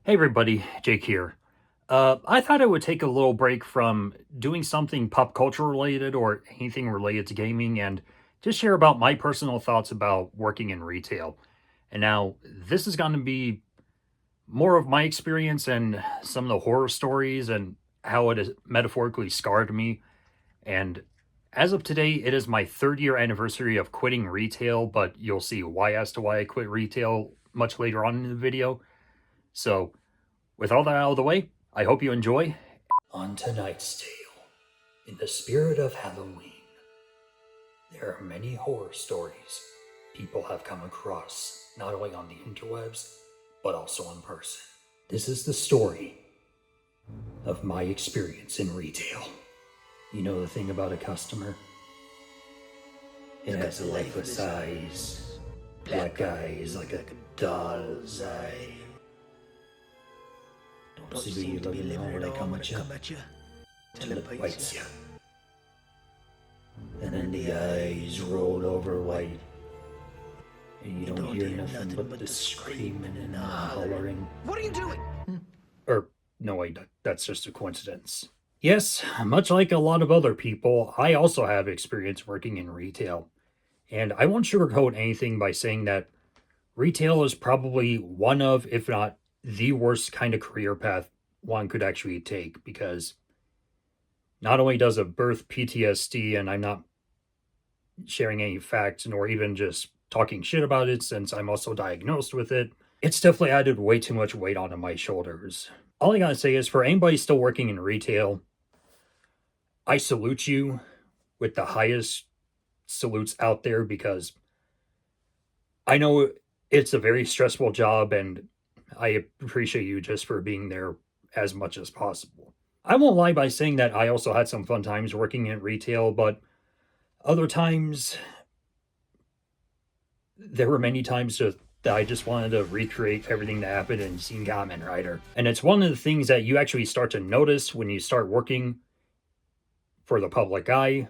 Hey everybody, Jake here. I thought I would take a little break from doing something pop culture related or anything related to gaming and just share about my personal thoughts about working in retail. And now, this is going to be more of my experience and some of the horror stories and how it has metaphorically scarred me. And as of today, it is my 3rd year anniversary of quitting retail, but you'll see why as to why I quit retail much later on in the video. So, with all that out of the way, I hope you enjoy. On tonight's tale, in the spirit of Halloween, there are many horror stories people have come across, not only on the interwebs, but also in person. This is the story of my experience in retail. You know the thing about a customer? It has a lifeless eyes, black eyes like a doll's eye. Don't see what you live when I come at you, till it bites you. And then the eyes roll over white, and you don't hear nothing but the screaming and hollering. What are you doing? Or, no, wait, that's just a coincidence. Yes, much like a lot of other people, I also have experience working in retail. And I won't sugarcoat anything by saying that retail is probably one of, if not the worst kind of career path one could actually take, because not only does it birth PTSD, and I'm not sharing any facts nor even just talking shit about it since I'm also diagnosed with it, it's definitely added way too much weight onto my shoulders. All I gotta say is for anybody still working in retail, I salute you with the highest salutes out there, because I know it's a very stressful job and I appreciate you just for being there as much as possible. I won't lie by saying that I also had some fun times working in retail, but other times there were many times that I just wanted to recreate everything that happened in Seen Kamen Rider. And it's one of the things that you actually start to notice when you start working for the public eye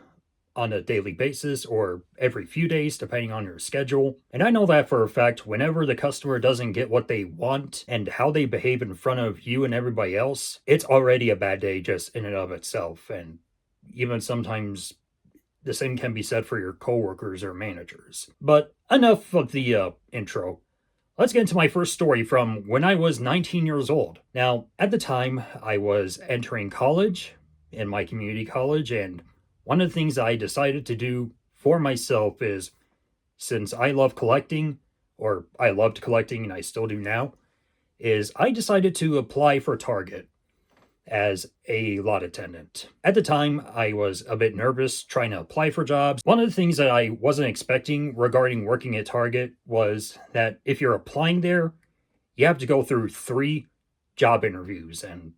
on a daily basis or every few days, depending on your schedule. And I know that for a fact, whenever the customer doesn't get what they want and how they behave in front of you and everybody else, it's already a bad day just in and of itself. And even sometimes the same can be said for your coworkers or managers. But enough of the intro. Let's get into my first story from when I was 19 years old. Now, at the time, I was entering college in my community college, and one of the things I decided to do for myself is, since I love collecting, or I loved collecting and I still do now, is I decided to apply for Target as a lot attendant. At the time, I was a bit nervous trying to apply for jobs. One of the things that I wasn't expecting regarding working at Target was that if you're applying there, you have to go through 3 job interviews. And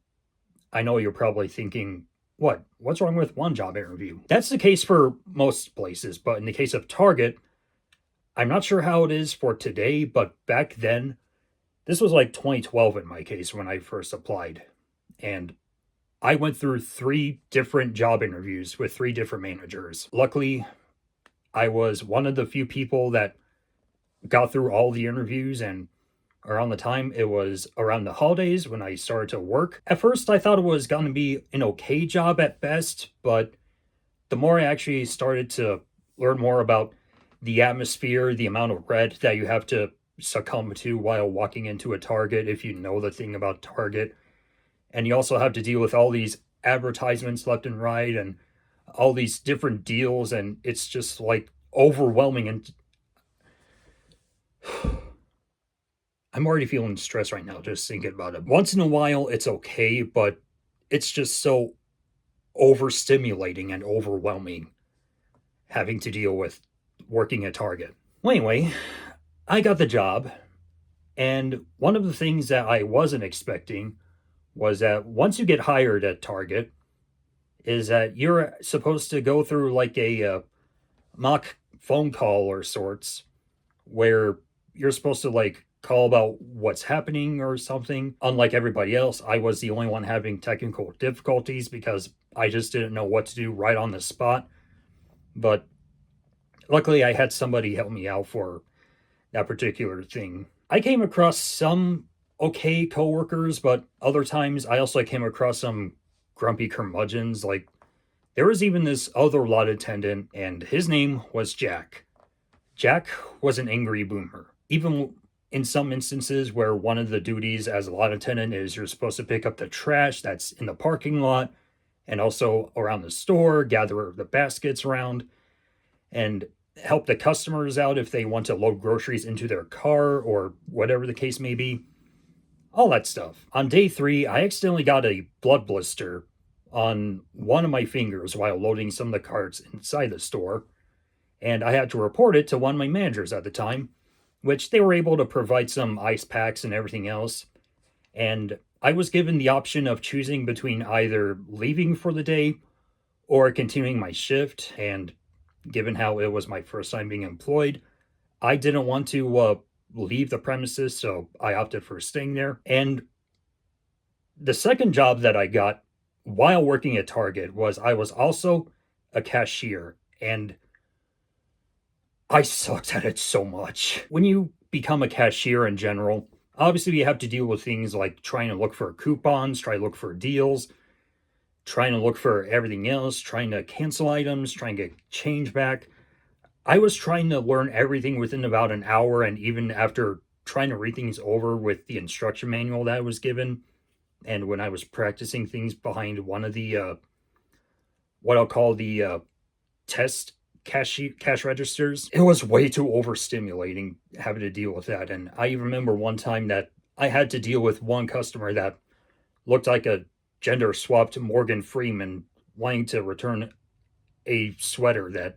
I know you're probably thinking, what's wrong with one job interview? That's the case for most places, but in the case of Target, I'm not sure how it is for today, but back then, this was like 2012 in my case when I first applied. And I went through 3 different job interviews with 3 different managers. Luckily, I was one of the few people that got through all the interviews, and around the time it was around the holidays when I started to work. At first, I thought it was going to be an okay job at best, but the more I actually started to learn more about the atmosphere, the amount of red that you have to succumb to while walking into a Target, if you know the thing about Target, and you also have to deal with all these advertisements left and right and all these different deals, and it's just like overwhelming. And I'm already feeling stressed right now just thinking about it. Once in a while it's okay, but it's just so overstimulating and overwhelming having to deal with working at Target. Well, anyway, I got the job, and one of the things that I wasn't expecting was that once you get hired at Target, is that you're supposed to go through like a mock phone call or sorts, where you're supposed to like call about what's happening or something. Unlike everybody else, I was the only one having technical difficulties because I just didn't know what to do right on the spot. But luckily, I had somebody help me out for that particular thing. I came across some okay coworkers, but other times I also came across some grumpy curmudgeons. Like, there was even this other lot attendant, and his name was Jack. Jack was an angry boomer. Even in some instances where one of the duties as a lot attendant is you're supposed to pick up the trash that's in the parking lot and also around the store, gather the baskets around, and help the customers out if they want to load groceries into their car or whatever the case may be. All that stuff. On day 3, I accidentally got a blood blister on one of my fingers while loading some of the carts inside the store, and I had to report it to one of my managers at the time, which they were able to provide some ice packs and everything else. And I was given the option of choosing between either leaving for the day or continuing my shift. And given how it was my first time being employed, I didn't want to leave the premises, so I opted for staying there. And the second job that I got while working at Target was I was also a cashier, and I sucked at it so much. When you become a cashier in general, obviously you have to deal with things like trying to look for coupons, try to look for deals, trying to look for everything else, trying to cancel items, trying to get change back. I was trying to learn everything within about an hour, and even after trying to read things over with the instruction manual that I was given, and when I was practicing things behind one of the what I'll call the test cash registers, it was way too overstimulating having to deal with that. And I even remember one time that I had to deal with one customer that looked like a gender swapped Morgan Freeman wanting to return a sweater that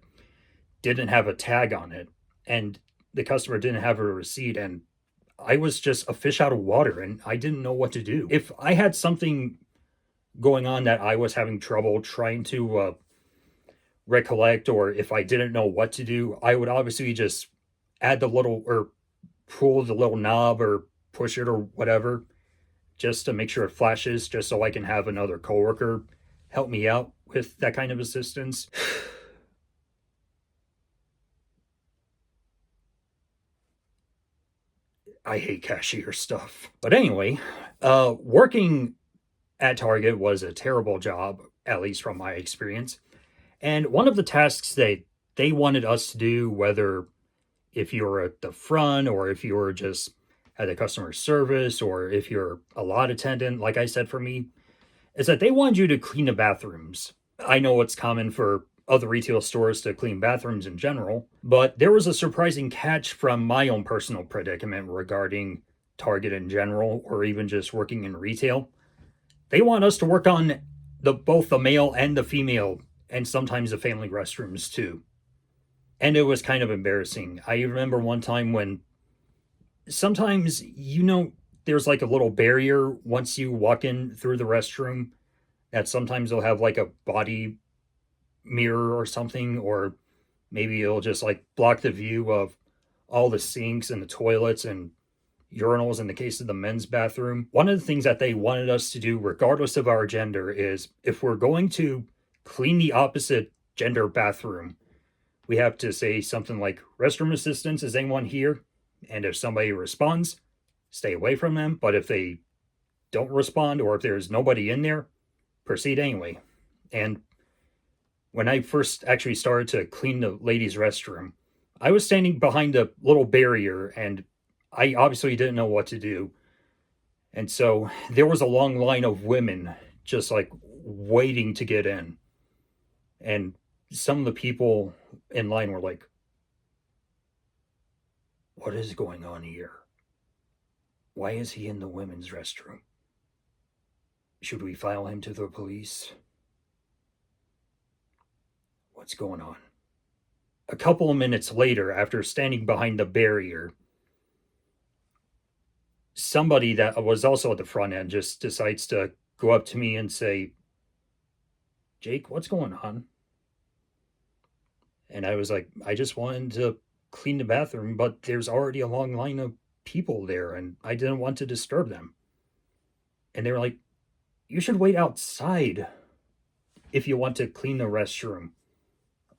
didn't have a tag on it, and the customer didn't have a receipt, and I was just a fish out of water and I didn't know what to do. If I had something going on that I was having trouble trying to recollect, or if I didn't know what to do, I would obviously just add the little or pull the little knob or push it or whatever just to make sure it flashes, just so I can have another coworker help me out with that kind of assistance. I hate cashier stuff. But anyway, working at Target was a terrible job, at least from my experience. And one of the tasks that they wanted us to do, whether if you were at the front or if you were just at the customer service or if you're a lot attendant, like I said for me, is that they wanted you to clean the bathrooms. I know it's common for other retail stores to clean bathrooms in general, but there was a surprising catch from my own personal predicament regarding Target in general, or even just working in retail. They want us to work on both the male and the female, and sometimes the family restrooms too. And it was kind of embarrassing. I remember one time when sometimes, there's like a little barrier once you walk in through the restroom, that sometimes they'll have like a body mirror or something, or maybe it'll just like block the view of all the sinks and the toilets and urinals in the case of the men's bathroom. One of the things that they wanted us to do, regardless of our gender, is if we're going to clean the opposite gender bathroom, we have to say something like, restroom assistance, is anyone here? And if somebody responds, stay away from them. But if they don't respond, or if there's nobody in there, proceed anyway. And when I first actually started to clean the ladies' restroom, I was standing behind a little barrier and I obviously didn't know what to do. And so there was a long line of women just like waiting to get in. And some of the people in line were like, what is going on here? Why is he in the women's restroom? Should we file him to the police? What's going on? A couple of minutes later, after standing behind the barrier, somebody that was also at the front end just decides to go up to me and say, Jake, what's going on? And I was like, I just wanted to clean the bathroom, but there's already a long line of people there and I didn't want to disturb them. And they were like, you should wait outside if you want to clean the restroom.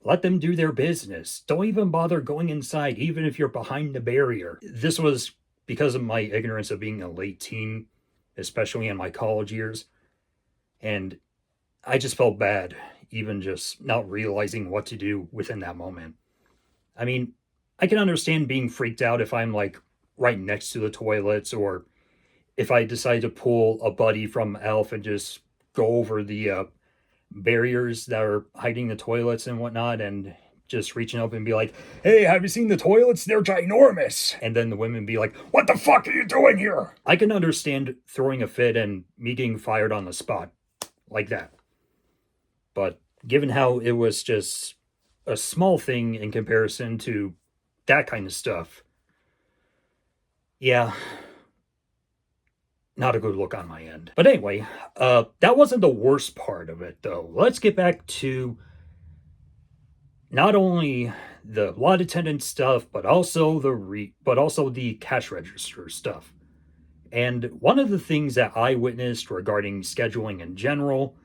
Let them do their business. Don't even bother going inside, even if you're behind the barrier. This was because of my ignorance of being a late teen, especially in my college years. And I just felt bad, even just not realizing what to do within that moment. I mean, I can understand being freaked out if I'm like right next to the toilets, or if I decide to pull a buddy from Elf and just go over the barriers that are hiding the toilets and whatnot, and just reaching up and be like, "Hey, have you seen the toilets? They're ginormous." And then the women be like, "What the fuck are you doing here?" I can understand throwing a fit and me getting fired on the spot like that. But given how it was just a small thing in comparison to that kind of stuff, yeah, not a good look on my end. But anyway, that wasn't the worst part of it, though. Let's get back to not only the lot attendant stuff, but also the cash register stuff. And one of the things that I witnessed regarding scheduling in general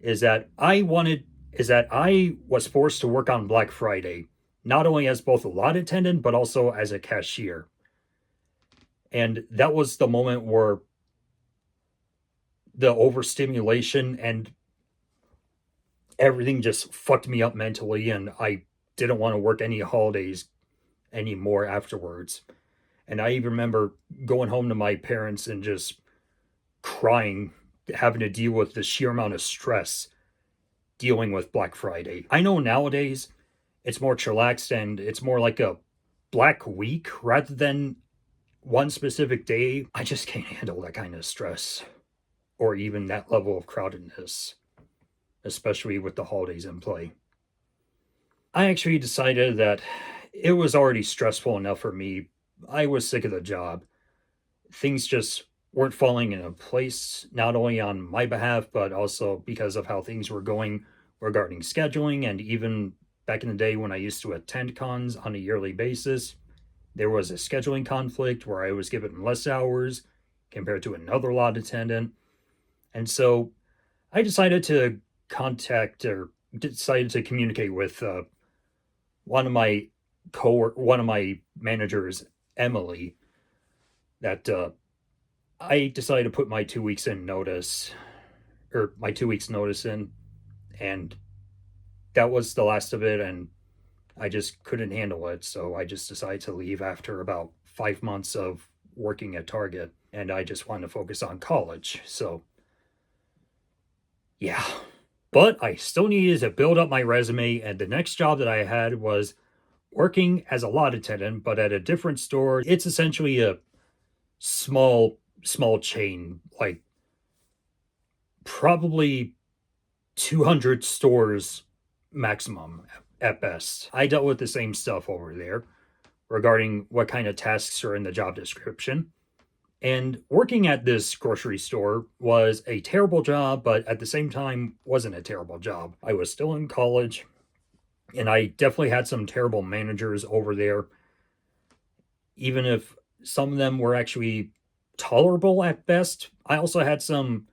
is that I was forced to work on Black Friday, not only as both a lot attendant, but also as a cashier. And that was the moment where the overstimulation and everything just fucked me up mentally, and I didn't want to work any holidays anymore afterwards. And I even remember going home to my parents and just crying, having to deal with the sheer amount of stress dealing with Black Friday. I know nowadays it's more chillaxed and it's more like a Black Week rather than one specific day. I just can't handle that kind of stress or even that level of crowdedness, especially with the holidays in play. I actually decided that it was already stressful enough for me. I was sick of the job. Things just weren't falling into place, not only on my behalf, but also because of how things were going regarding scheduling. And even back in the day when I used to attend cons on a yearly basis, there was a scheduling conflict where I was given less hours compared to another lot attendant. And so I decided to communicate with one of my one of my managers, Emily, that I decided to put my 2 weeks in notice, or my 2 weeks notice in, and that was the last of it. And I just couldn't handle it, so I just decided to leave after about 5 months of working at Target, and I just wanted to focus on college. So, yeah. But I still needed to build up my resume, and the next job that I had was working as a lot attendant, but at a different store. It's essentially a small chain, like probably 200 stores maximum at best. I dealt with the same stuff over there regarding what kind of tasks are in the job description. And working at this grocery store was a terrible job, but at the same time wasn't a terrible job. I was still in college, and I definitely had some terrible managers over there, even if some of them were actually tolerable at best. I also had some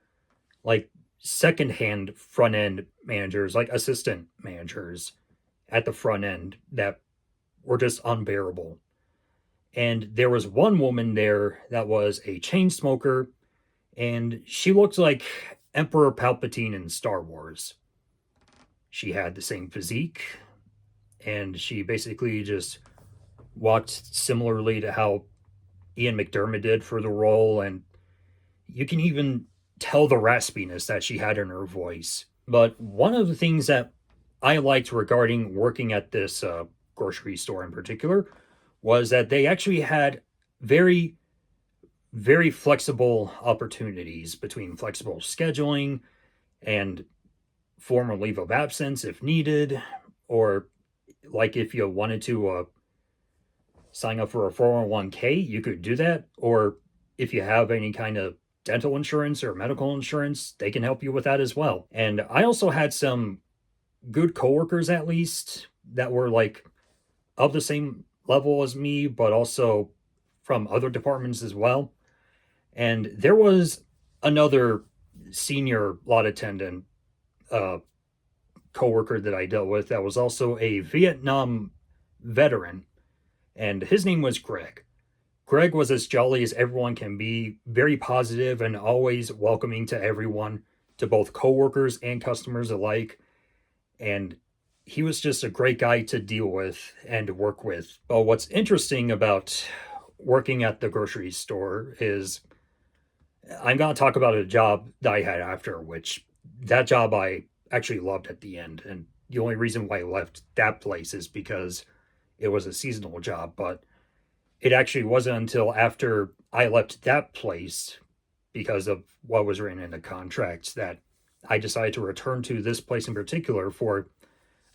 like secondhand front end managers, like assistant managers at the front end, that were just unbearable. And there was one woman there that was a chain smoker, and she looked like Emperor Palpatine in Star Wars. She had the same physique, and she basically just walked similarly to how Ian McDermott did for the role, and you can even tell the raspiness that she had in her voice. But one of the things that I liked regarding working at this grocery store in particular was that they actually had very, very flexible opportunities between flexible scheduling and formal leave of absence if needed, or like if you wanted to sign up for a 401k, you could do that. Or if you have any kind of dental insurance or medical insurance, they can help you with that as well. And I also had some good coworkers, at least, that were like of the same level as me, but also from other departments as well. And there was another senior lot attendant coworker that I dealt with that was also a Vietnam veteran, and his name was Greg. Greg was as jolly as everyone can be, very positive and always welcoming to everyone, to both coworkers and customers alike. And he was just a great guy to deal with and to work with. But what's interesting about working at the grocery store is I'm going to talk about a job that I had after, which that job I actually loved at the end. And the only reason why I left that place is because it was a seasonal job. But it actually wasn't until after I left that place, because of what was written in the contracts, that I decided to return to this place in particular for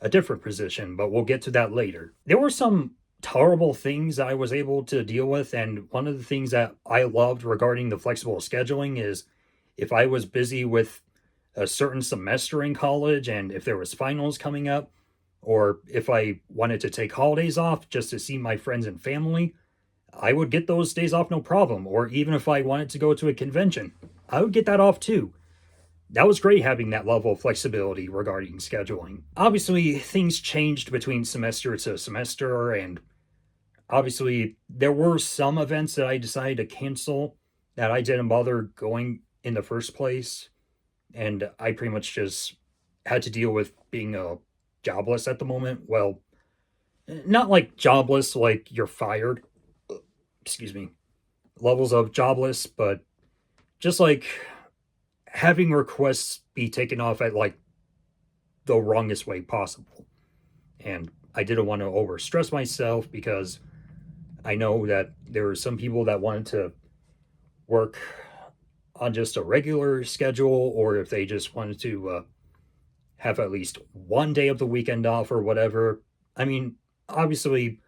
a different position, but we'll get to that later. There were some tolerable things I was able to deal with, and one of the things that I loved regarding the flexible scheduling is if I was busy with a certain semester in college and if there was finals coming up, or if I wanted to take holidays off just to see my friends and family, I would get those days off no problem. Or even if I wanted to go to a convention, I would get that off too. That was great having that level of flexibility regarding scheduling. Obviously, things changed between semester to semester, and obviously, there were some events that I decided to cancel that I didn't bother going in the first place, and I pretty much just had to deal with being jobless at the moment. Well, not like jobless, like you're fired, excuse me, levels of jobless, but just like having requests be taken off at like the wrongest way possible. And I didn't want to overstress myself because I know that there were some people that wanted to work on just a regular schedule, or if they just wanted to have at least one day of the weekend off or whatever. I mean, obviously,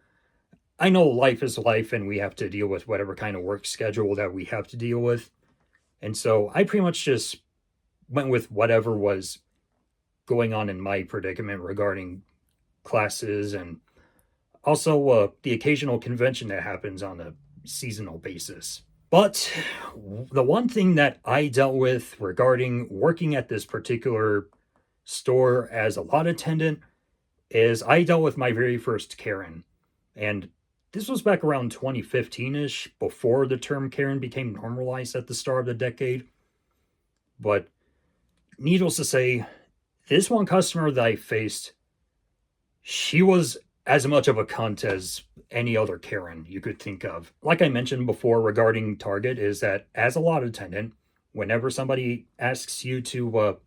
I know life is life and we have to deal with whatever kind of work schedule that we have to deal with. And so I pretty much just went with whatever was going on in my predicament regarding classes, and also the occasional convention that happens on a seasonal basis. But the one thing that I dealt with regarding working at this particular store as a lot attendant is I dealt with my very first Karen. And this was back around 2015-ish, before the term Karen became normalized at the start of the decade. But needless to say, this one customer that I faced, she was as much of a cunt as any other Karen you could think of. Like I mentioned before regarding Target, is that as a lot attendant, whenever somebody asks you to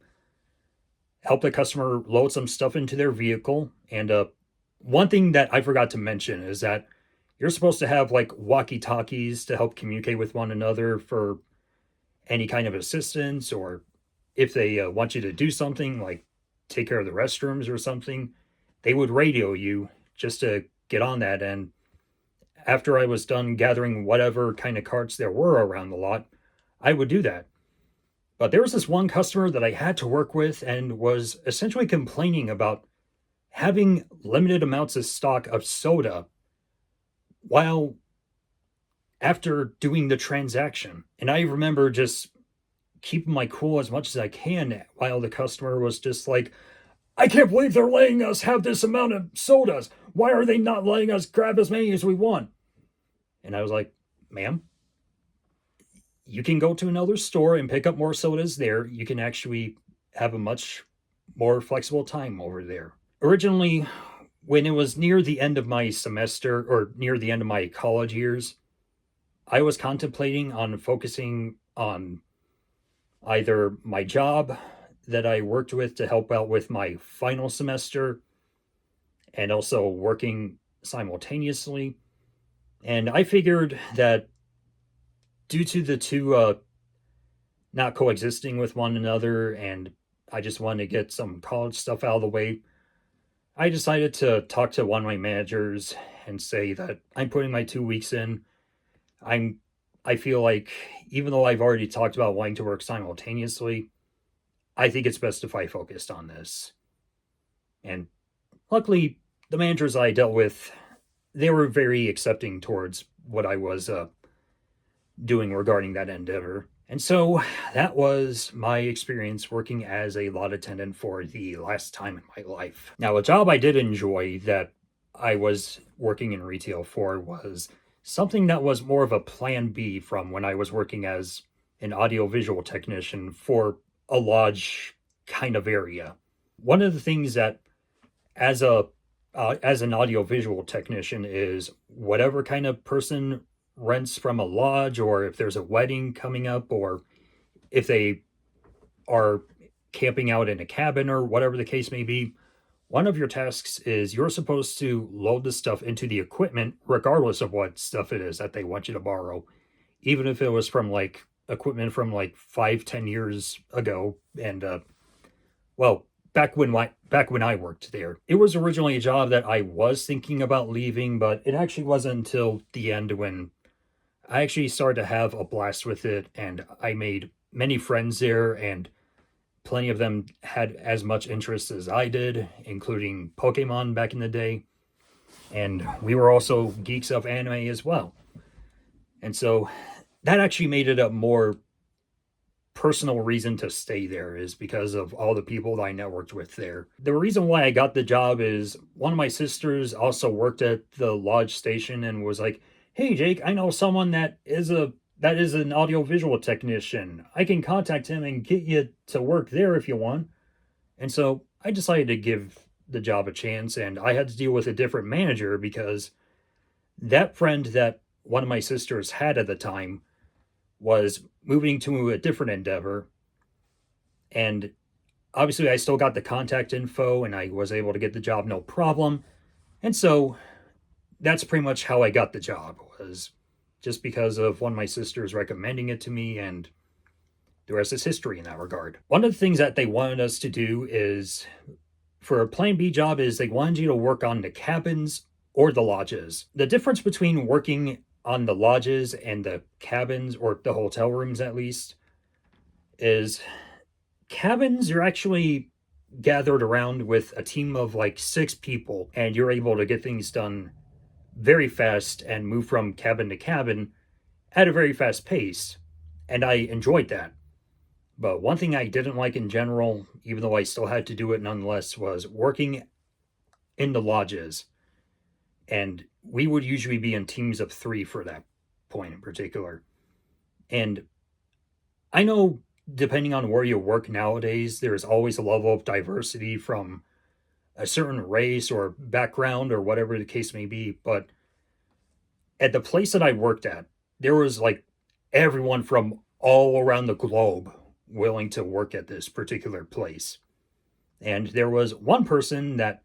help the customer load some stuff into their vehicle, and one thing that I forgot to mention is that you're supposed to have like walkie-talkies to help communicate with one another for any kind of assistance, or if they want you to do something like take care of the restrooms or something, they would radio you just to get on that. And after I was done gathering whatever kind of carts there were around the lot, I would do that. But there was this one customer that I had to work with and was essentially complaining about having limited amounts of stock of soda while after doing the transaction. And I remember just keeping my cool as much as I can while the customer was just like, I can't believe they're letting us have this amount of sodas. Why are they not letting us grab as many as we want? And I was like, ma'am, you can go to another store and pick up more sodas there. You can actually have a much more flexible time over there. Originally, when it was near the end of my semester, or near the end of my college years, I was contemplating on focusing on either my job that I worked with to help out with my final semester, and also working simultaneously. And I figured that due to the two not coexisting with one another, and I just wanted to get some college stuff out of the way, I decided to talk to one of my managers and say that I'm putting my 2 weeks in. I feel like, even though I've already talked about wanting to work simultaneously, I think it's best if I focused on this. And luckily, the managers I dealt with, they were very accepting towards what I was doing regarding that endeavor. And so that was my experience working as a lot attendant for the last time in my life. Now, a job I did enjoy that I was working in retail for was something that was more of a plan B from when I was working as an audiovisual technician for a lodge kind of area. One of the things that as a as an audiovisual technician is whatever kind of person rents from a lodge, or if there's a wedding coming up, or if they are camping out in a cabin or whatever the case may be, one of your tasks is you're supposed to load the stuff into the equipment regardless of what stuff it is that they want you to borrow, even if it was from like equipment from like 5-10 years ago. And well, back when I worked there, it was originally a job that I was thinking about leaving, but it actually wasn't until the end when I actually started to have a blast with it, and I made many friends there, and plenty of them had as much interest as I did, including Pokemon back in the day. And we were also geeks of anime as well. And so that actually made it a more personal reason to stay there, is because of all the people that I networked with there. The reason why I got the job is one of my sisters also worked at the lodge station and was like, "Hey Jake, I know someone that is an audiovisual technician. I can contact him and get you to work there if you want." And so I decided to give the job a chance, and I had to deal with a different manager because that friend that one of my sisters had at the time was moving to a different endeavor. And obviously, I still got the contact info and I was able to get the job no problem. And so that's pretty much how I got the job, was just because of one of my sisters recommending it to me, and the rest is history in that regard. One of the things that they wanted us to do is, for a plan B job, is they wanted you to work on the cabins or the lodges. The difference between working on the lodges and the cabins, or the hotel rooms at least, is cabins, you're actually gathered around with a team of like 6 people, and you're able to get things done very fast and move from cabin to cabin at a very fast pace. And I enjoyed that. But one thing I didn't like in general, even though I still had to do it nonetheless, was working in the lodges. And we would usually be in teams of 3 for that point in particular. And I know, depending on where you work nowadays, there's always a level of diversity from a certain race or background or whatever the case may be. But at the place that I worked at, there was like everyone from all around the globe willing to work at this particular place. And there was one person that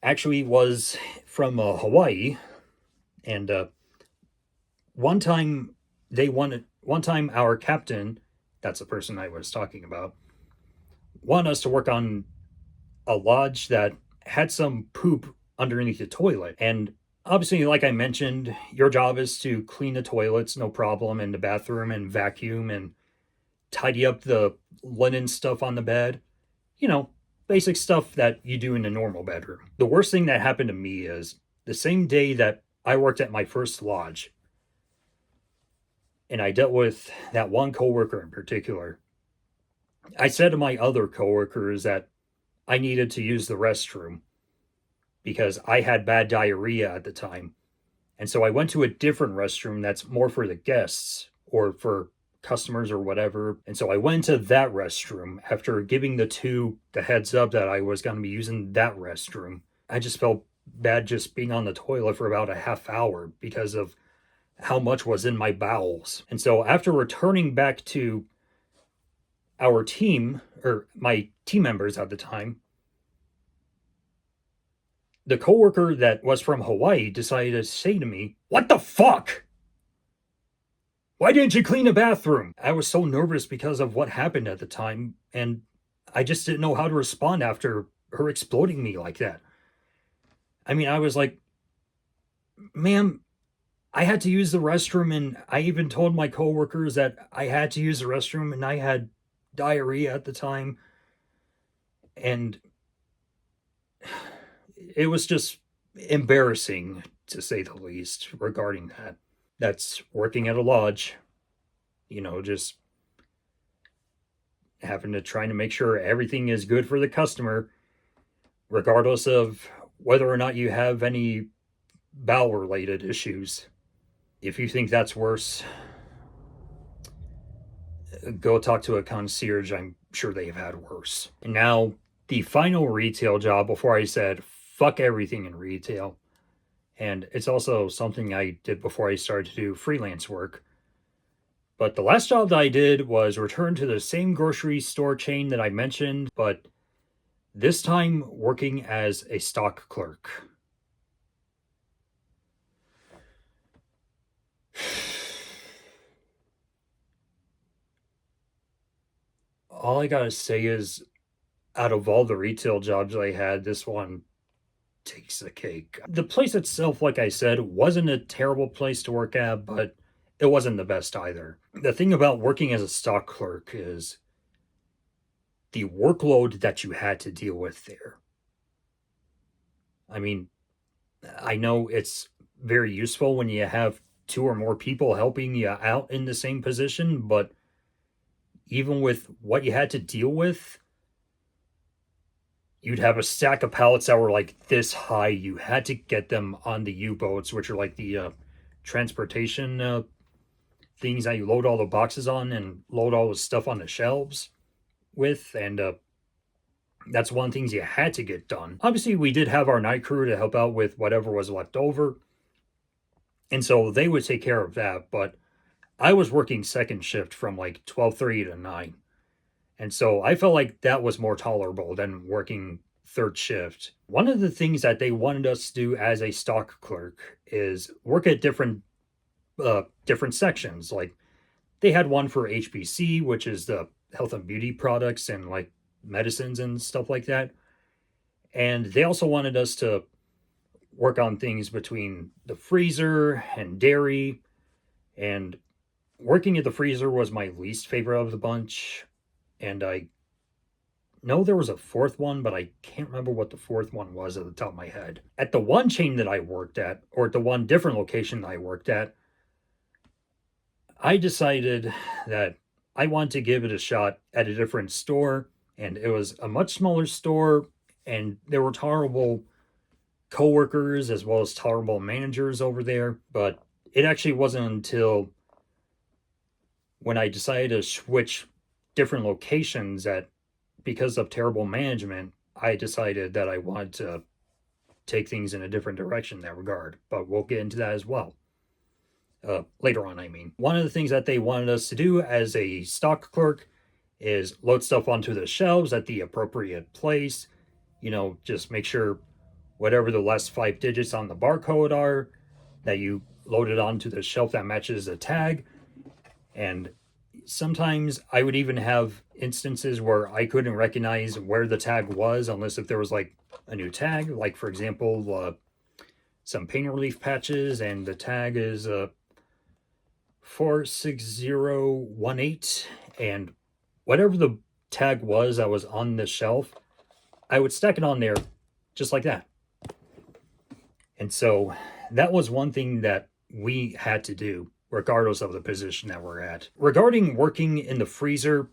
actually was from Hawaii, and one time one time our captain, that's the person I was talking about, wanted us to work on a lodge that had some poop underneath the toilet. And obviously, like I mentioned, your job is to clean the toilets, no problem, in the bathroom, and vacuum and tidy up the linen stuff on the bed. You know, basic stuff that you do in a normal bedroom. The worst thing that happened to me is the same day that I worked at my first lodge, and I dealt with that one coworker in particular. I said to my other coworkers that I needed to use the restroom because I had bad diarrhea at the time. And so I went to a different restroom that's more for the guests or for customers or whatever. And so I went to that restroom after giving the 2 the heads up that I was going to be using that restroom. I just felt bad just being on the toilet for about a half hour because of how much was in my bowels. And so after returning back to our team, or my team members at the time, the coworker that was from Hawaii decided to say to me, "What the fuck? Why didn't you clean the bathroom?" I was so nervous because of what happened at the time, and I just didn't know how to respond after her exploding me like that. I mean, I was like, "Ma'am, I had to use the restroom, and I even told my coworkers that I had to use the restroom, and I had diarrhea at the time." And it was just embarrassing, to say the least, regarding that. That's working at a lodge, just having to try to make sure everything is good for the customer, regardless of whether or not you have any bowel related issues. If you think that's worse, go talk to a concierge. I'm sure they've had worse. And now, the final retail job before I said fuck everything in retail. And it's also something I did before I started to do freelance work. But the last job that I did was return to the same grocery store chain that I mentioned, but this time working as a stock clerk. All I gotta say is, out of all the retail jobs I had, this one takes the cake. The place itself, like I said, wasn't a terrible place to work at, but it wasn't the best either. The thing about working as a stock clerk is the workload that you had to deal with there. I mean, I know it's very useful when you have two or more people helping you out in the same position, but even with what you had to deal with, you'd have a stack of pallets that were like this high. You had to get them on the U-boats, which are like the transportation things that you load all the boxes on and load all the stuff on the shelves with. And that's one of the things you had to get done. Obviously, we did have our night crew to help out with whatever was left over. And so they would take care of that. But I was working second shift from like 12:30 to 9. And so I felt like that was more tolerable than working third shift. One of the things that they wanted us to do as a stock clerk is work at different sections. Like they had one for HBC, which is the health and beauty products and like medicines and stuff like that. And they also wanted us to work on things between the freezer and dairy. And working at the freezer was my least favorite of the bunch. And I know there was a fourth one, but I can't remember what the fourth one was at the top of my head. At the one chain that I worked at, or at the one different location that I worked at, I decided that I wanted to give it a shot at a different store, and it was a much smaller store, and there were tolerable coworkers as well as tolerable managers over there. But it actually wasn't until when I decided to switch different locations that, because of terrible management, I decided that I wanted to take things in a different direction in that regard. But we'll get into that as well. Later on, I mean. One of the things that they wanted us to do as a stock clerk is load stuff onto the shelves at the appropriate place. You know, just make sure whatever the last 5 digits on the barcode are, that you load it onto the shelf that matches the tag. And sometimes I would even have instances where I couldn't recognize where the tag was unless if there was like a new tag, like for example, some pain relief patches, and the tag is 46018, and whatever the tag was that was on the shelf, I would stack it on there just like that. And so that was one thing that we had to do regardless of the position that we're at. Regarding working in the freezer,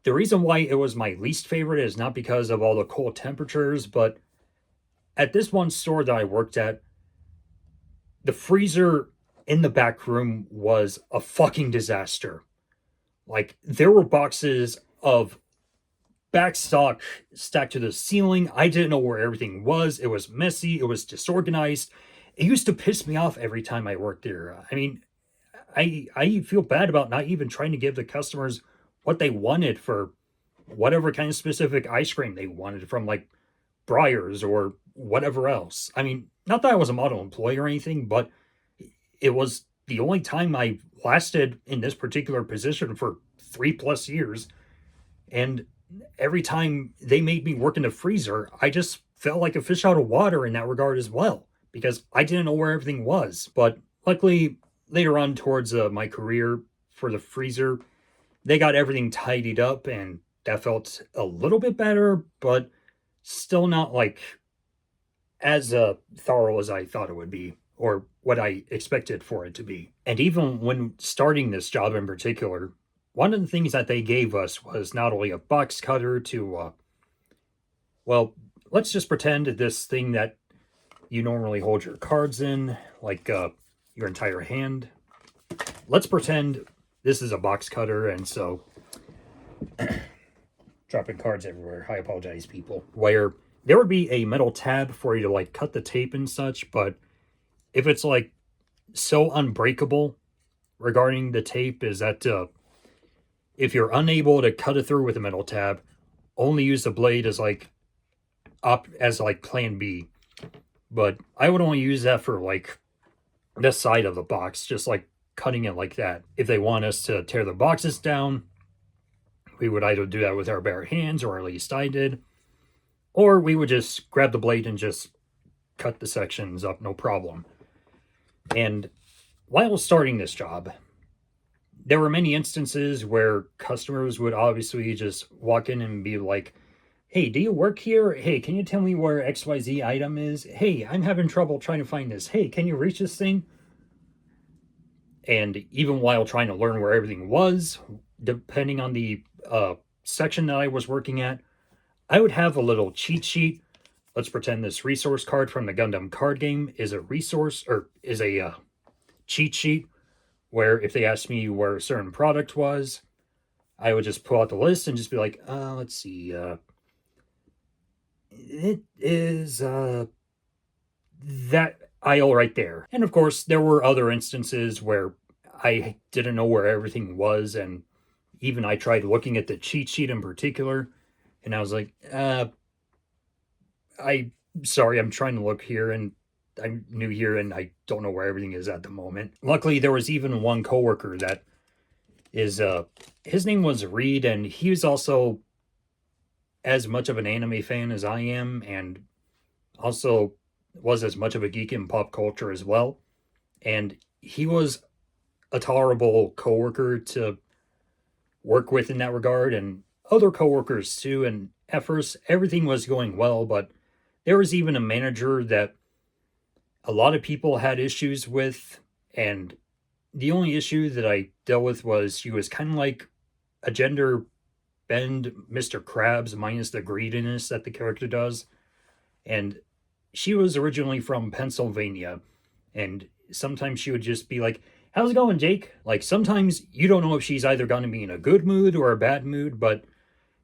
the reason why it was my least favorite is not because of all the cold temperatures, but at this one store that I worked at, the freezer in the back room was a fucking disaster. Like, there were boxes of back stock stacked to the ceiling. I didn't know where everything was. It was messy. It was disorganized. It used to piss me off every time I worked there. I mean, I feel bad about not even trying to give the customers what they wanted for whatever kind of specific ice cream they wanted from like Briars or whatever else. I mean, not that I was a model employee or anything, but it was the only time I lasted in this particular position for 3+ years. And every time they made me work in the freezer, I just felt like a fish out of water in that regard as well, because I didn't know where everything was. But luckily, later on towards my career for the freezer, they got everything tidied up, and that felt a little bit better, but still not like as thorough as I thought it would be, or what I expected for it to be. And even when starting this job in particular, one of the things that they gave us was not only a box cutter to, well, let's just pretend this thing that you normally hold your cards in, like your entire hand. Let's pretend this is a box cutter, and so dropping cards everywhere. I apologize, people. Where there would be a metal tab for you to like cut the tape and such, but if it's like so unbreakable regarding the tape is that if you're unable to cut it through with a metal tab, only use the blade as like plan B. But I would only use that for like this side of the box, just like cutting it like that. If they want us to tear the boxes down, we would either do that with our bare hands, or at least I did, or we would just grab the blade and just cut the sections up, no problem. And while starting this job, there were many instances where customers would obviously just walk in and be like, hey, do you work here? Hey, can you tell me where XYZ item is? Hey, I'm having trouble trying to find this. Hey, can you reach this thing? And even while trying to learn where everything was, depending on the section that I was working at, I would have a little cheat sheet. Let's pretend this resource card from the Gundam card game is a resource, or is a cheat sheet, where if they asked me where a certain product was, I would just pull out the list and just be like, let's see, it is that aisle right there. And of course, there were other instances where I didn't know where everything was, and even I tried looking at the cheat sheet in particular, and I was like, sorry, I'm trying to look here, and I'm new here, and I don't know where everything is at the moment. Luckily, there was even one coworker that is, his name was Reed, and he was also as much of an anime fan as I am, and also was as much of a geek in pop culture as well. And he was a tolerable coworker to work with in that regard, and other coworkers too. And at first, everything was going well, but there was even a manager that a lot of people had issues with, and the only issue that I dealt with was she was kind of like a gender bend Mr. Krabs minus the greediness that the character does. And she was originally from Pennsylvania, and sometimes she would just be like, how's it going, Jake? Like, sometimes you don't know if she's either going to be in a good mood or a bad mood, but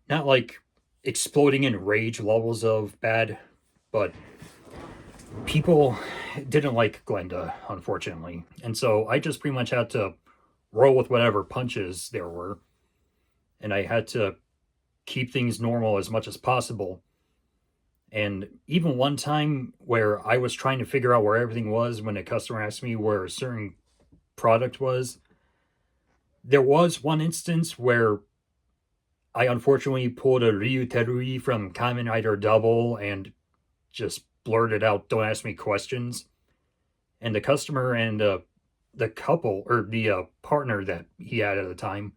not like exploding in rage levels of bad. But people didn't like Glenda, unfortunately. And so I just pretty much had to roll with whatever punches there were. And I had to keep things normal as much as possible. And even one time where I was trying to figure out where everything was when a customer asked me where a certain product was, there was one instance where I unfortunately pulled a Ryu Terui from Kamen Rider Double and just blurted out, don't ask me questions. And the customer and the couple, or the partner that he had at the time,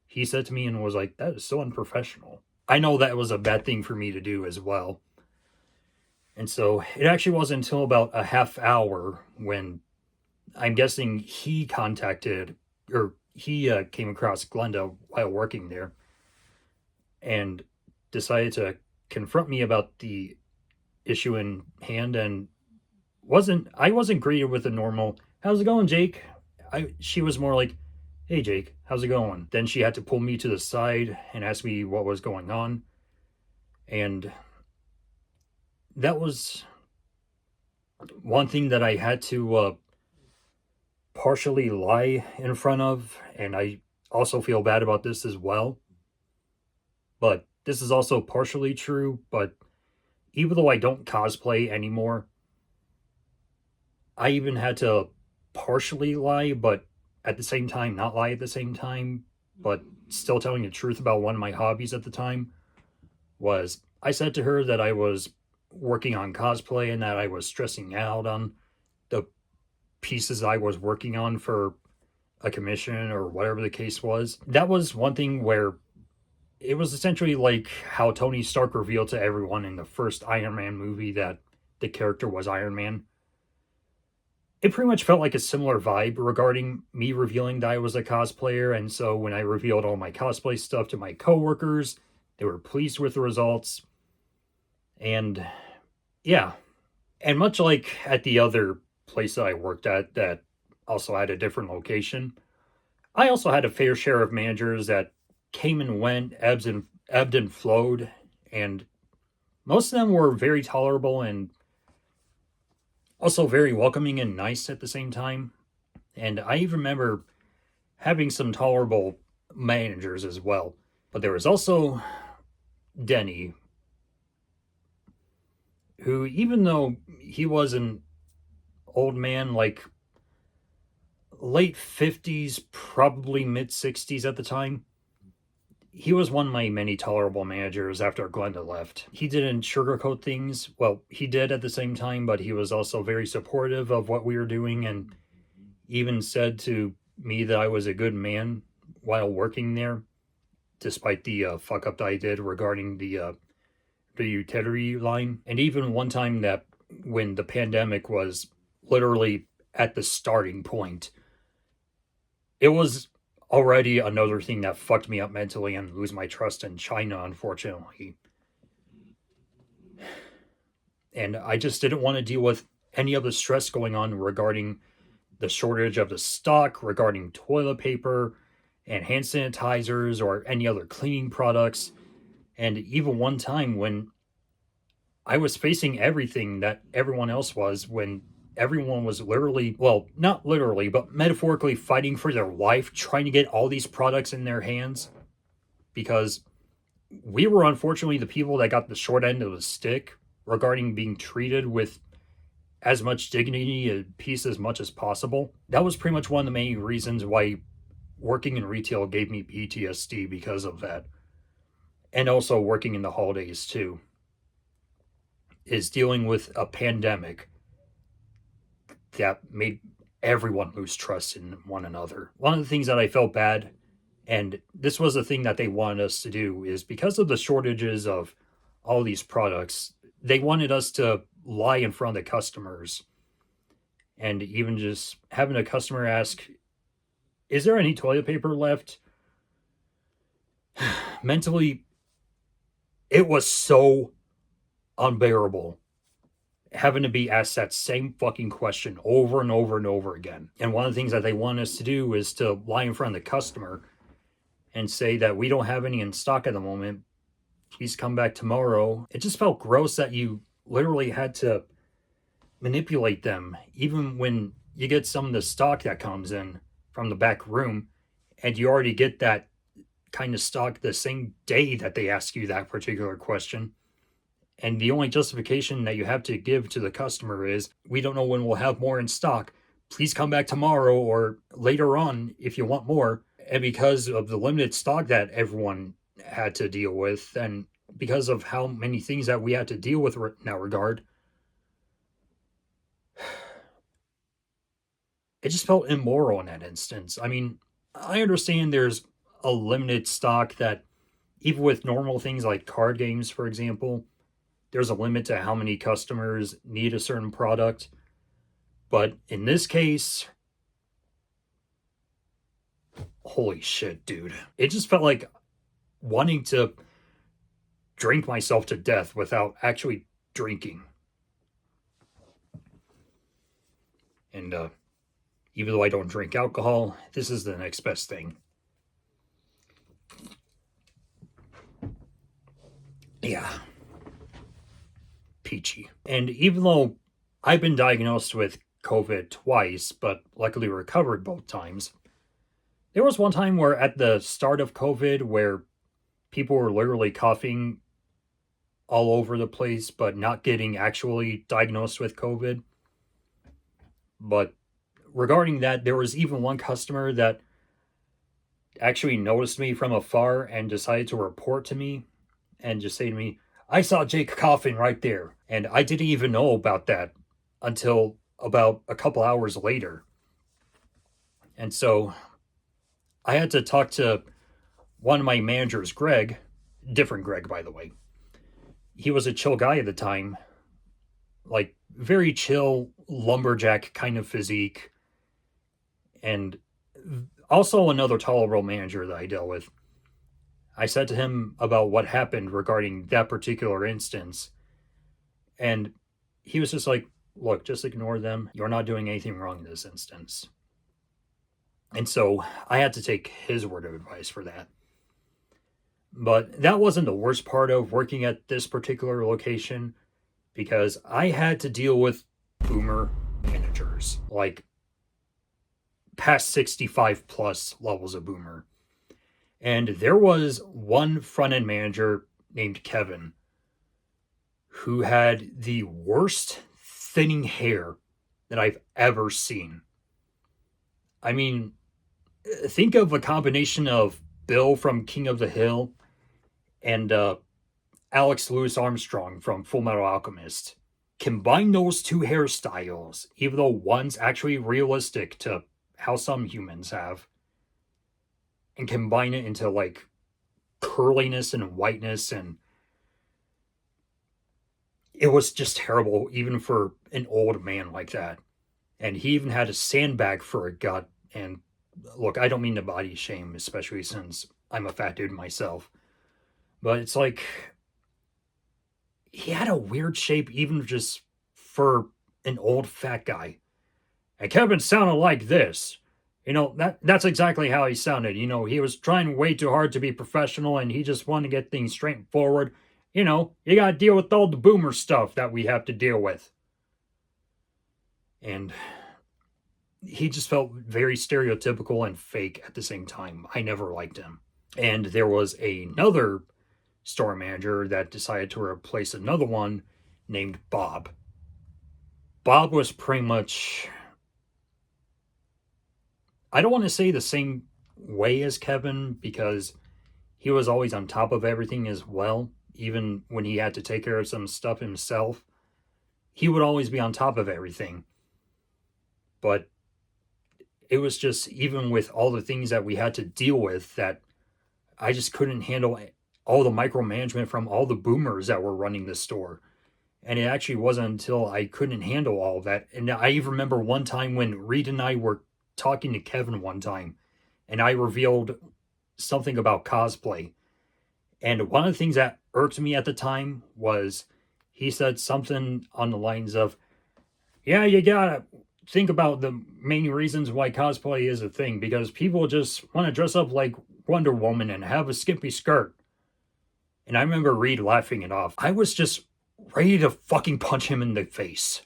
he said to me and was like, that is so unprofessional. I know that was a bad thing for me to do as well. And so it actually wasn't until about a half hour when I'm guessing he contacted, or he came across Glenda while working there and decided to confront me about the issue in hand. And I wasn't greeted with a normal, how's it going, Jake? She was more like, hey, Jake, how's it going? Then she had to pull me to the side and ask me what was going on. And that was one thing that I had to partially lie in front of, and I also feel bad about this as well. But this is also partially true, but even though I don't cosplay anymore, I even had to partially lie, but at the same time, not lie at the same time, but still telling the truth about one of my hobbies at the time. Was I said to her that I was working on cosplay and that I was stressing out on the pieces I was working on for a commission or whatever the case was. That was one thing where it was essentially like how Tony Stark revealed to everyone in the first Iron Man movie that the character was Iron Man. It pretty much felt like a similar vibe regarding me revealing that I was a cosplayer. And so when I revealed all my cosplay stuff to my coworkers, they were pleased with the results. And yeah, And much like at the other place that I worked at that also had a different location, I also had a fair share of managers that came and went, ebbed and flowed, and most of them were very tolerable and also very welcoming and nice at the same time. And I even remember having some tolerable managers as well. But there was also Denny, who, even though he was an old man, like late 50s, probably mid 60s at the time, he was one of my many tolerable managers after Glenda left. He didn't sugarcoat things. Well, he did at the same time, but he was also very supportive of what we were doing and even said to me that I was a good man while working there, despite the fuck up that I did regarding the utility line. And even one time that when the pandemic was literally at the starting point, it was already another thing that fucked me up mentally and lose my trust in China, unfortunately. And I just didn't want to deal with any of the stress going on regarding the shortage of the stock, regarding toilet paper and hand sanitizers or any other cleaning products. And even one time when I was facing everything that everyone else was, when everyone was literally, well, not literally, but metaphorically fighting for their life, trying to get all these products in their hands because we were unfortunately the people that got the short end of the stick regarding being treated with as much dignity and peace as much as possible. That was pretty much one of the main reasons why working in retail gave me PTSD because of that. And also working in the holidays too, is dealing with a pandemic that made everyone lose trust in one another. One of the things that I felt bad, and this was the thing that they wanted us to do, is because of the shortages of all these products, they wanted us to lie in front of the customers and even just having a customer ask, is there any toilet paper left? Mentally, it was so unbearable having to be asked that same fucking question over and over and over again. And one of the things that they want us to do is to lie in front of the customer and say that we don't have any in stock at the moment. Please come back tomorrow. It just felt gross that you literally had to manipulate them, even when you get some of the stock that comes in from the back room and you already get that kind of stock the same day that they ask you that particular question. And the only justification that you have to give to the customer is, we don't know when we'll have more in stock. Please come back tomorrow or later on if you want more. And because of the limited stock that everyone had to deal with, and because of how many things that we had to deal with in that regard, it just felt immoral in that instance. I mean, I understand there's a limited stock that, even with normal things like card games, for example, there's a limit to how many customers need a certain product. But in this case, holy shit, dude. It just felt like wanting to drink myself to death without actually drinking. And even though I don't drink alcohol, this is the next best thing. Yeah. Peachy. And even though I've been diagnosed with COVID twice, but luckily recovered both times, there was one time where at the start of COVID where people were literally coughing all over the place, but not getting actually diagnosed with COVID. But regarding that, there was even one customer that actually noticed me from afar and decided to report to me and just say to me, I saw Jake coughing right there. And I didn't even know about that until about a couple hours later. And so I had to talk to one of my managers, Greg, different Greg, by the way. He was a chill guy at the time, like very chill, lumberjack kind of physique. And also another tolerable manager that I dealt with. I said to him about what happened regarding that particular instance. And he was just like, look, just ignore them. You're not doing anything wrong in this instance. And so I had to take his word of advice for that. But that wasn't the worst part of working at this particular location, because I had to deal with boomer managers, like past 65 plus levels of boomer. And there was one front end manager named Kevin who had the worst thinning hair that I've ever seen. I mean, think of a combination of Bill from King of the Hill and Alex Louis Armstrong from Full Metal Alchemist. Combine those two hairstyles, even though one's actually realistic to how some humans have, and combine it into like curliness and whiteness, and it was just terrible even for an old man like that. And he even had a sandbag for a gut. And look, I don't mean to body shame, especially since I'm a fat dude myself, but it's like he had a weird shape even just for an old fat guy. And Kevin sounded like this. That's exactly how he sounded. He was trying way too hard to be professional, and he just wanted to get things straightforward. You got to deal with all the boomer stuff that we have to deal with. And he just felt very stereotypical and fake at the same time. I never liked him. And there was another store manager that decided to replace another one named Bob. Bob was pretty much, I don't want to say the same way as Kevin, because he was always on top of everything as well. Even when he had to take care of some stuff himself, he would always be on top of everything. But it was just, even with all the things that we had to deal with, that I just couldn't handle all the micromanagement from all the boomers that were running the store. And it actually wasn't until I couldn't handle all of that. And I even remember one time when Reed and I were talking to Kevin one time, and I revealed something about cosplay. And one of the things that irked me at the time was he said something on the lines of, yeah, you gotta think about the main reasons why cosplay is a thing, because people just want to dress up like Wonder Woman and have a skimpy skirt. And I remember Reed laughing it off. I was just ready to fucking punch him in the face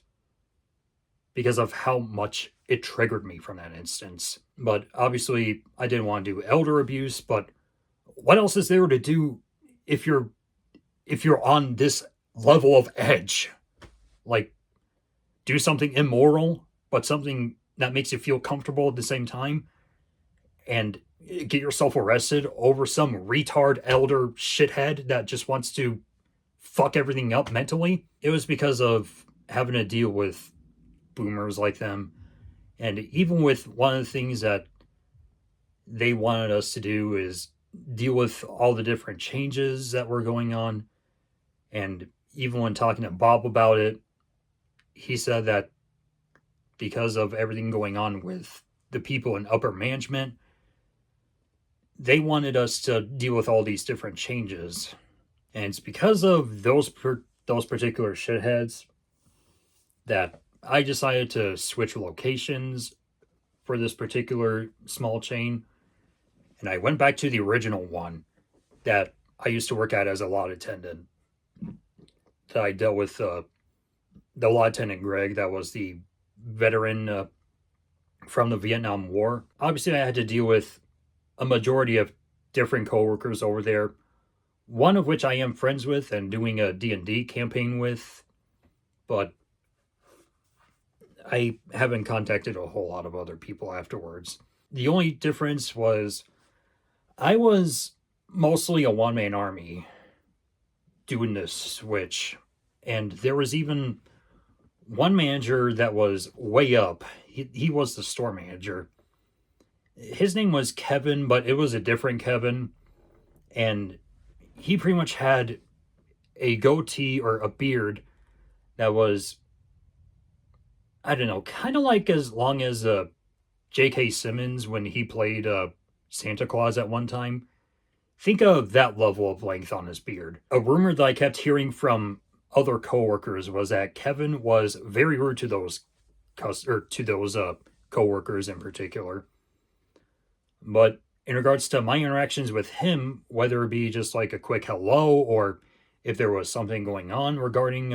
because of how much it triggered me from that instance. But obviously, I didn't want to do elder abuse, but what else is there to do if you're on this level of edge? Like, do something immoral, but something that makes you feel comfortable at the same time, and get yourself arrested over some retard elder shithead that just wants to fuck everything up mentally. It was because of having to deal with boomers like them. And even with one of the things that they wanted us to do is deal with all the different changes that were going on. And even when talking to Bob about it, he said that because of everything going on with the people in upper management, they wanted us to deal with all these different changes. And it's because of those particular shitheads that I decided to switch locations for this particular small chain. And I went back to the original one that I used to work at as a lot attendant. That I dealt with the lot attendant Greg, that was the veteran from the Vietnam War. Obviously, I had to deal with a majority of different coworkers over there, one of which I am friends with and doing a D&D campaign with, but I haven't contacted a whole lot of other people afterwards. The only difference was I was mostly a one-man army doing this switch, and there was even one manager that was way up. He was the store manager. His name was Kevin, but it was a different Kevin, and he pretty much had a goatee or a beard that was, I don't know, kind of like as long as J.K. Simmons when he played Santa Claus at one time. Think of that level of length on his beard. A rumor that I kept hearing from other coworkers was that Kevin was very rude to those coworkers in particular. But in regards to my interactions with him, whether it be just like a quick hello or if there was something going on regarding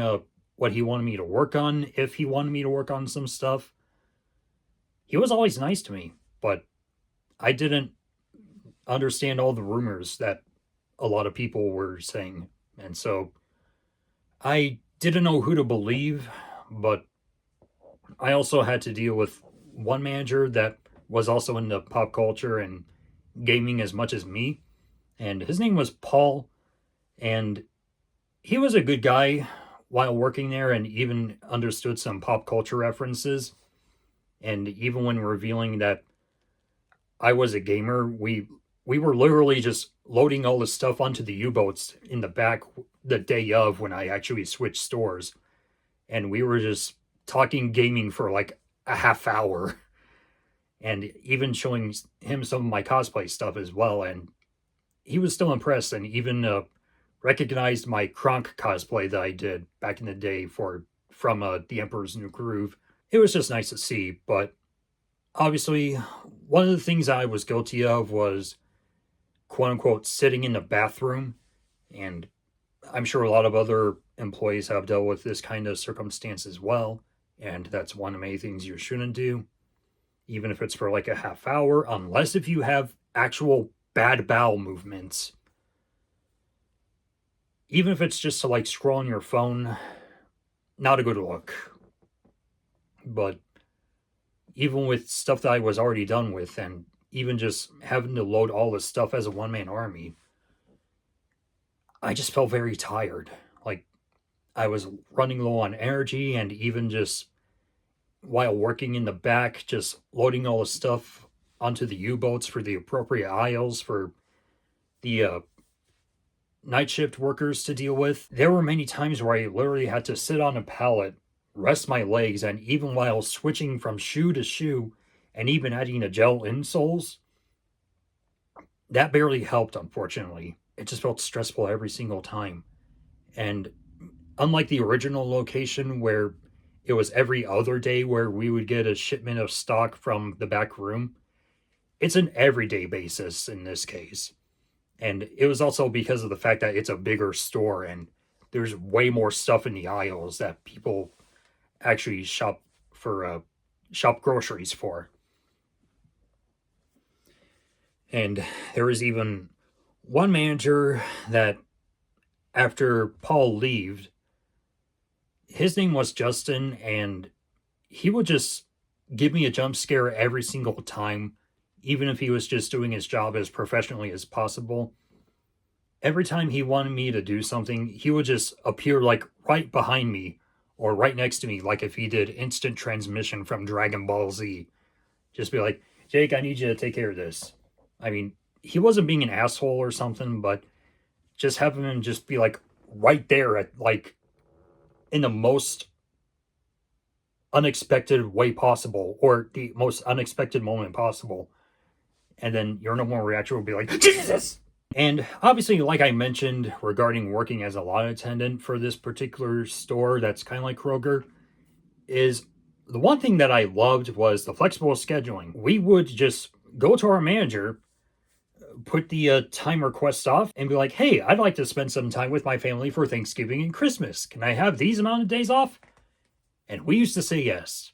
what he wanted me to work on, if he wanted me to work on some stuff, he was always nice to me. But I didn't understand all the rumors that a lot of people were saying. And so I didn't know who to believe, but I also had to deal with one manager that was also into pop culture and gaming as much as me. And his name was Paul. And he was a good guy while working there and even understood some pop culture references. And even when revealing that I was a gamer, we were literally just loading all the stuff onto the U-boats in the back the day of when I actually switched stores. And we were just talking gaming for like a half hour and even showing him some of my cosplay stuff as well. And he was still impressed and even recognized my Kronk cosplay that I did back in the day from The Emperor's New Groove. It was just nice to see, but obviously one of the things I was guilty of was quote unquote sitting in the bathroom, and I'm sure a lot of other employees have dealt with this kind of circumstance as well, and that's one of many things you shouldn't do, even if it's for like a half hour, unless if you have actual bad bowel movements. Even if it's just to like scroll on your phone, not a good look. But even with stuff that I was already done with, and even just having to load all this stuff as a one-man army, I just felt very tired. Like, I was running low on energy, and even just while working in the back, just loading all the stuff onto the U-boats for the appropriate aisles for the night shift workers to deal with. There were many times where I literally had to sit on a pallet, rest my legs, and even while switching from shoe to shoe and even adding the gel insoles, that barely helped, unfortunately. It just felt stressful every single time. And unlike the original location where it was every other day where we would get a shipment of stock from the back room, it's an everyday basis in this case. And it was also because of the fact that it's a bigger store and there's way more stuff in the aisles that people actually shop groceries for. And there was even one manager that after Paul left, his name was Justin, and he would just give me a jump scare every single time, even if he was just doing his job as professionally as possible. Every time he wanted me to do something, he would just appear like right behind me or right next to me, like if he did instant transmission from Dragon Ball Z. Just be like, Jake, I need you to take care of this. I mean, he wasn't being an asshole or something, but just having him just be like right there at like in the most unexpected way possible or the most unexpected moment possible. And then your normal reaction will be like, Jesus! And obviously, like I mentioned regarding working as a lot attendant for this particular store that's kind of like Kroger, is the one thing that I loved was the flexible scheduling. We would just go to our manager, put the time request off, and be like, hey, I'd like to spend some time with my family for Thanksgiving and Christmas. Can I have these amount of days off? And we used to say yes.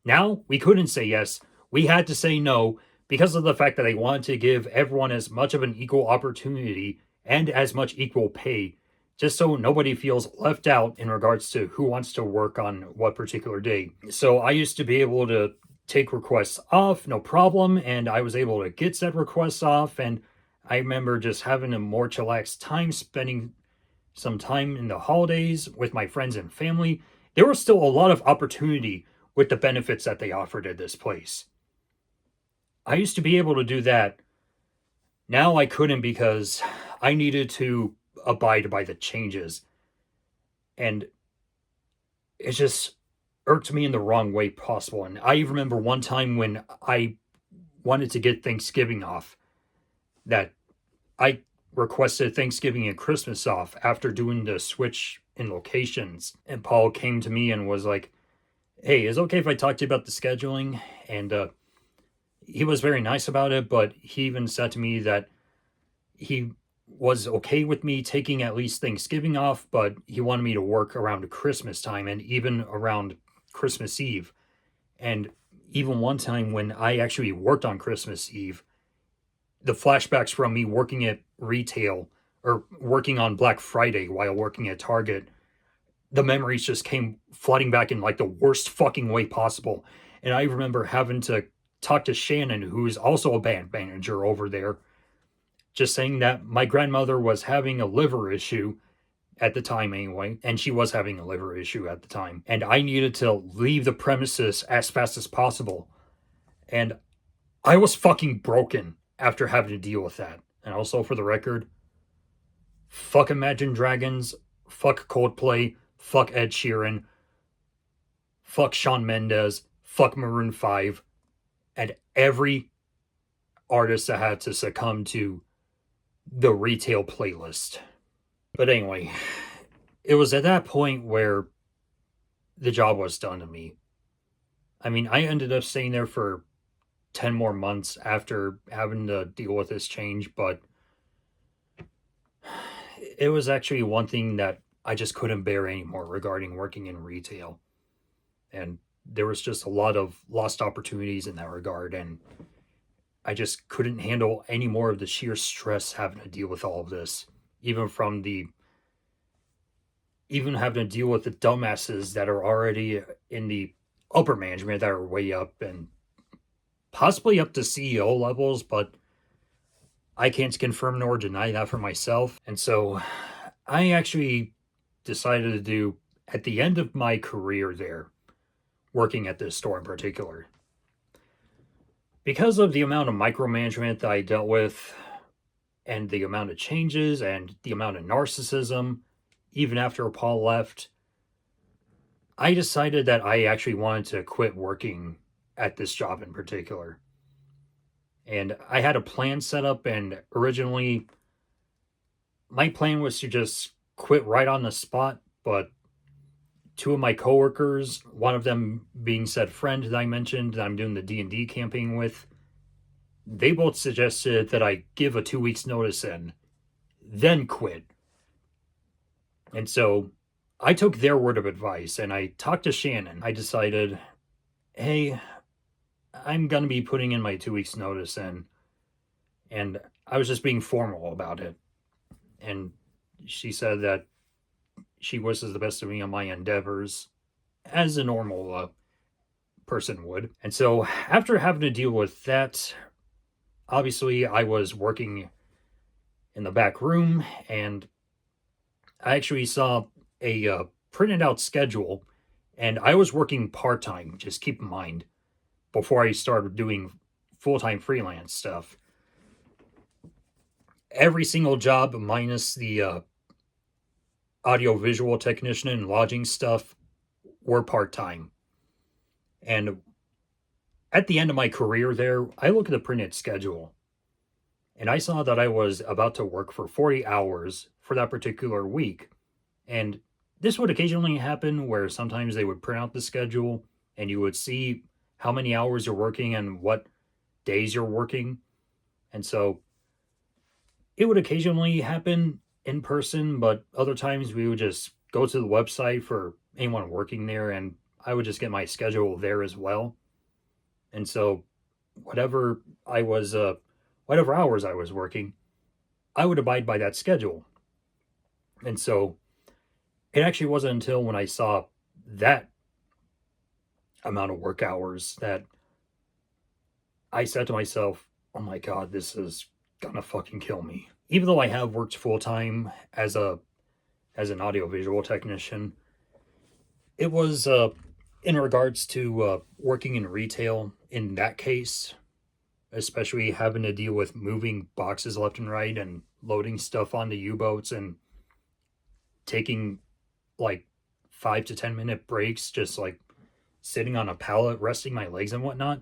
Now, we couldn't say yes. We had to say no because of the fact that they wanted to give everyone as much of an equal opportunity and as much equal pay, just so nobody feels left out in regards to who wants to work on what particular day. So I used to be able to take requests off, no problem, and I was able to get said requests off, and I remember just having a more chillaxed time, spending some time in the holidays with my friends and family. There was still a lot of opportunity with the benefits that they offered at this place. I used to be able to do that. Now I couldn't because I needed to abide by the changes. And it just irked me in the wrong way possible. And I remember one time when I wanted to get Thanksgiving off that I requested Thanksgiving and Christmas off after doing the switch in locations. And Paul came to me and was like, hey, is it okay if I talk to you about the scheduling? And he was very nice about it, but he even said to me that he was okay with me taking at least Thanksgiving off, but he wanted me to work around Christmas time and even around Christmas Eve. And even one time when I actually worked on Christmas Eve, the flashbacks from me working at retail or working on Black Friday while working at Target, the memories just came flooding back in like the worst fucking way possible. And I remember having to talk to Shannon, who is also a band manager over there, just saying that my grandmother was having a liver issue at the time anyway, and she was having a liver issue at the time, and I needed to leave the premises as fast as possible. And I was fucking broken after having to deal with that. And also, for the record, fuck Imagine Dragons, fuck Coldplay, fuck Ed Sheeran, fuck Shawn Mendes, fuck Maroon 5, and every artist that had to succumb to the retail playlist. But anyway, it was at that point where the job was done to me. I mean, I ended up staying there for 10 more months after having to deal with this change, but it was actually one thing that I just couldn't bear anymore regarding working in retail. And there was just a lot of lost opportunities in that regard, and I just couldn't handle any more of the sheer stress having to deal with all of this, even having to deal with the dumbasses that are already in the upper management that are way up and possibly up to CEO levels, but I can't confirm nor deny that for myself. And so I actually decided to do, at the end of my career there, working at this store in particular, because of the amount of micromanagement that I dealt with and the amount of changes and the amount of narcissism, even after Paul left, I decided that I actually wanted to quit working at this job in particular. And I had a plan set up, and originally my plan was to just quit right on the spot, but two of my coworkers, one of them being said friend that I mentioned that I'm doing the D&D campaign with, they both suggested that I give a 2 weeks notice and then quit. And so I took their word of advice and I talked to Shannon. I decided, hey, I'm going to be putting in my 2 weeks notice, and I was just being formal about it. And she said that she wishes the best of me on my endeavors, as a normal person would. And so after having to deal with that, obviously I was working in the back room, and I actually saw a printed out schedule, and I was working part-time, just keep in mind, before I started doing full-time freelance stuff. Every single job minus the audio-visual technician and lodging stuff were part-time. And at the end of my career there, I look at the printed schedule, and I saw that I was about to work for 40 hours for that particular week. And this would occasionally happen where sometimes they would print out the schedule and you would see how many hours you're working and what days you're working. And so it would occasionally happen in person, but other times we would just go to the website for anyone working there, and I would just get my schedule there as well. And so whatever I was, whatever hours I was working, I would abide by that schedule. And so it actually wasn't until when I saw that amount of work hours that I said to myself, oh my God, this is gonna fucking kill me. Even though I have worked full time as an audiovisual technician, it was in regards to working in retail in that case, especially having to deal with moving boxes left and right and loading stuff onto U-boats and taking like 5 to 10 minute breaks, just like sitting on a pallet, resting my legs and whatnot.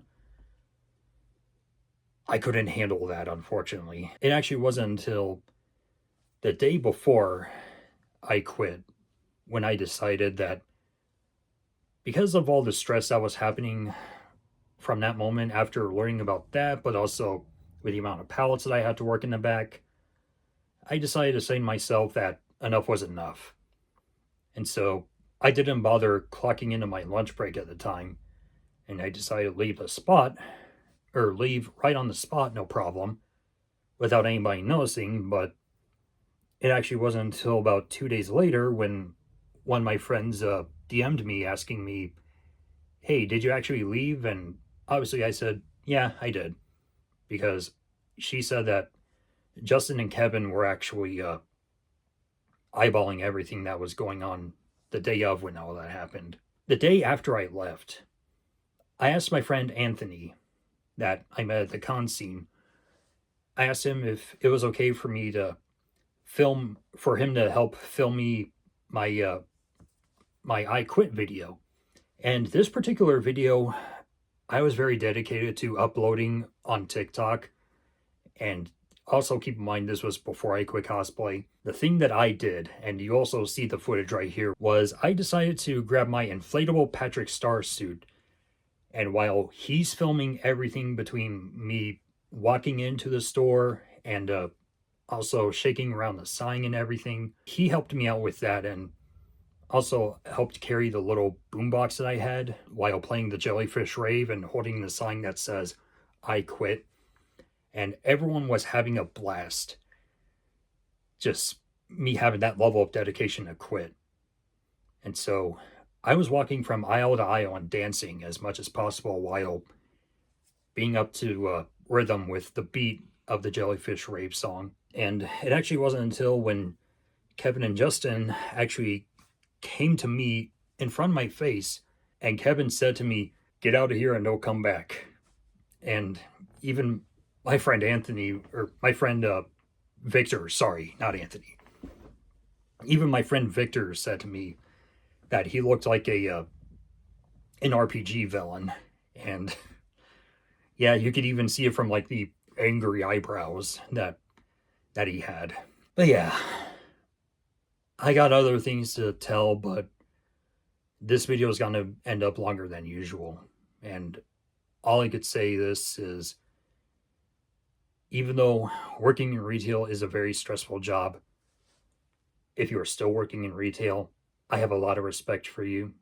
I couldn't handle that, unfortunately. It actually wasn't until The day before I quit, when I decided that because of all the stress that was happening from that moment after learning about that, but also with the amount of pallets that I had to work in the back, I decided to say to myself that enough was enough. And so I didn't bother clocking into my lunch break at the time, and I decided to leave the spot, or leave right on the spot, no problem, without anybody noticing. But it actually wasn't until about 2 days later when one of my friends DM'd me asking me, "Hey, did you actually leave?" And obviously I said, "Yeah, I did," because she said that Justin and Kevin were actually eyeballing everything that was going on the day of when all that happened. The day after I left, I asked my friend Anthony that I met at the con scene. I asked him if it was okay for me to for him to help film me my my I Quit video. And this particular video, I was very dedicated to uploading on TikTok. And also keep in mind, this was before I quit cosplay. The thing that I did, and you also see the footage right here, was I decided to grab my inflatable Patrick Star suit. And while he's filming everything between me walking into the store and also shaking around the sign and everything, he helped me out with that and also helped carry the little boombox that I had while playing the Jellyfish Rave and holding the sign that says, "I quit." And everyone was having a blast. Just me having that level of dedication to quit. And so I was walking from aisle to aisle and dancing as much as possible while being up to rhythm with the beat of the Jellyfish Rave song. And it actually wasn't until when Kevin and Justin actually came to me in front of my face, and Kevin said to me, "Get out of here and don't come back." And even my friend Anthony, or my friend Victor, sorry, not Anthony. Even my friend Victor said to me that he looked like an RPG villain, and yeah, you could even see it from like the angry eyebrows that he had. But yeah, I got other things to tell, but this video is going to end up longer than usual. And all I could say this is, even though working in retail is a very stressful job, if you are still working in retail, I have a lot of respect for you,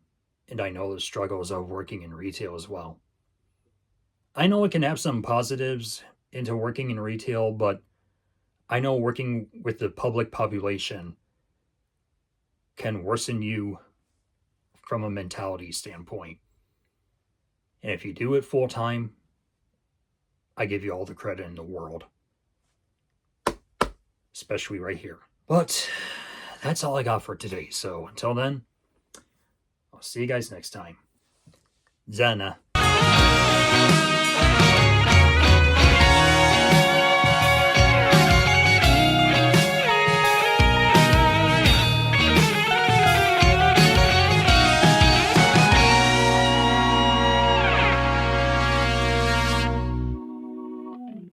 and I know the struggles of working in retail as well. I know it can have some positives into working in retail, but I know working with the public population can worsen you from a mentality standpoint. And if you do it full time, I give you all the credit in the world, especially right here. But that's all I got for today. So until then, I'll see you guys next time. Zana.